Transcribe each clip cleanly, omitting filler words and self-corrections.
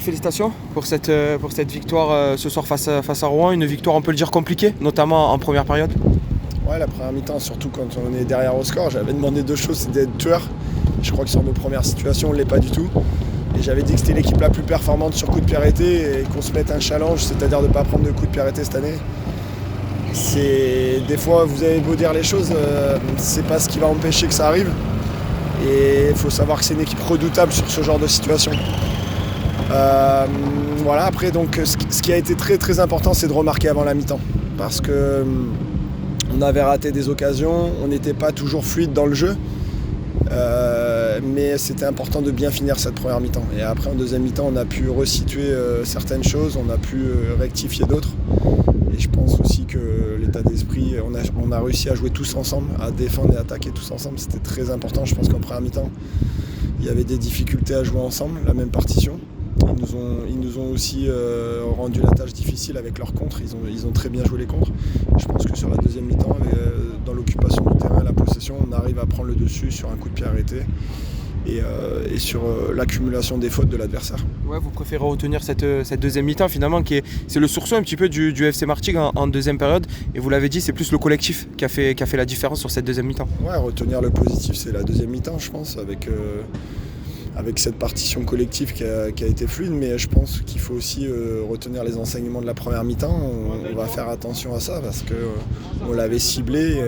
Félicitations pour cette victoire ce soir face à Rouen, une victoire on peut le dire compliquée, notamment en première période. Ouais, la première mi-temps, surtout quand on est derrière au score, j'avais demandé deux choses, c'était d'être tueur. Je crois que sur nos premières situations, on ne l'est pas du tout. Et j'avais dit que c'était l'équipe la plus performante sur coup de pied arrêté et qu'on se mette un challenge, c'est-à-dire de ne pas prendre de coup de pied arrêté cette année. Des fois, vous avez beau dire les choses, c'est pas ce qui va empêcher que ça arrive. Et il faut savoir que c'est une équipe redoutable sur ce genre de situation. Voilà, après donc ce qui a été très très important, c'est de remarquer avant la mi-temps, parce que on avait raté des occasions, on n'était pas toujours fluide dans le jeu, mais c'était important de bien finir cette première mi-temps. Et après en deuxième mi-temps, on a pu resituer certaines choses, on a pu rectifier d'autres. Et je pense aussi que l'état d'esprit, on a réussi à jouer tous ensemble, à défendre et attaquer tous ensemble, c'était très important. Je pense qu'en première mi-temps, il y avait des difficultés à jouer ensemble, la même partition. Ils nous ont aussi rendu la tâche difficile avec leurs contres, ils ont très bien joué les contres. Je pense que sur la deuxième mi-temps, dans l'occupation du terrain, la possession, on arrive à prendre le dessus sur un coup de pied arrêté et sur l'accumulation des fautes de l'adversaire. Ouais, vous préférez retenir cette deuxième mi-temps finalement, c'est le sursaut un petit peu du FC Martigues en deuxième période, et vous l'avez dit, c'est plus le collectif qui a fait la différence sur cette deuxième mi-temps. Ouais, retenir le positif, c'est la deuxième mi-temps, je pense, avec cette partition collective qui a été fluide, mais je pense qu'il faut aussi retenir les enseignements de la première mi-temps. On va faire attention à ça parce qu'on l'avait ciblé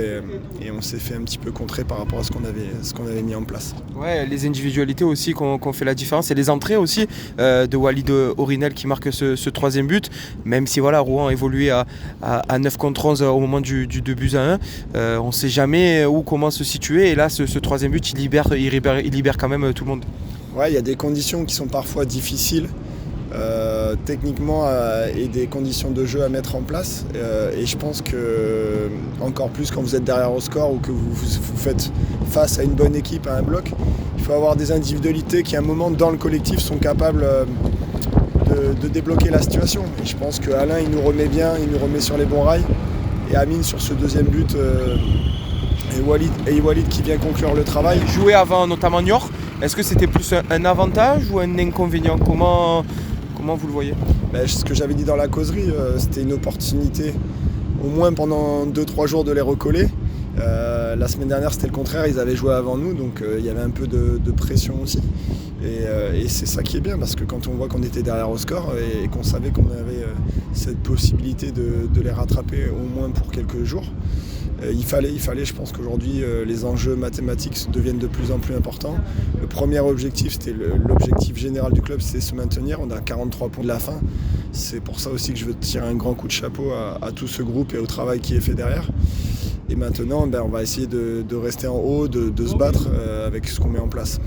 et on s'est fait un petit peu contrer par rapport à ce qu'on avait mis en place. Ouais, les individualités aussi qu'on fait la différence, et les entrées aussi de Walid Orinel qui marque ce troisième but, même si voilà, Rouen évoluait à 9 contre 11 au moment du 2-1. On ne sait jamais comment se situer, et là ce troisième but il libère quand même tout le monde. Ouais, il y a des conditions qui sont parfois difficiles techniquement et des conditions de jeu à mettre en place. Et je pense que encore plus quand vous êtes derrière au score ou que vous faites face à une bonne équipe, à un bloc, il faut avoir des individualités qui à un moment dans le collectif sont capables de débloquer la situation. Et je pense qu'Alain il nous remet bien, il nous remet sur les bons rails. Et Amine sur ce deuxième but et Walid qui vient conclure le travail. Jouer avant notamment Niort, est-ce que c'était plus un avantage ou un inconvénient ? Comment vous le voyez ? Ce que j'avais dit dans la causerie, c'était une opportunité au moins pendant 2-3 jours de les recoller. La semaine dernière c'était le contraire, ils avaient joué avant nous, donc il y avait un peu de pression aussi. Et c'est ça qui est bien, parce que quand on voit qu'on était derrière au score et qu'on savait qu'on avait cette possibilité de les rattraper au moins pour quelques jours, il fallait, je pense qu'aujourd'hui les enjeux mathématiques deviennent de plus en plus importants. Le premier objectif, c'était l'objectif général du club, c'est se maintenir. On a 43 points de la fin. C'est pour ça aussi que je veux tirer un grand coup de chapeau à tout ce groupe et au travail qui est fait derrière. Et maintenant, on va essayer de rester en haut, de se battre avec ce qu'on met en place.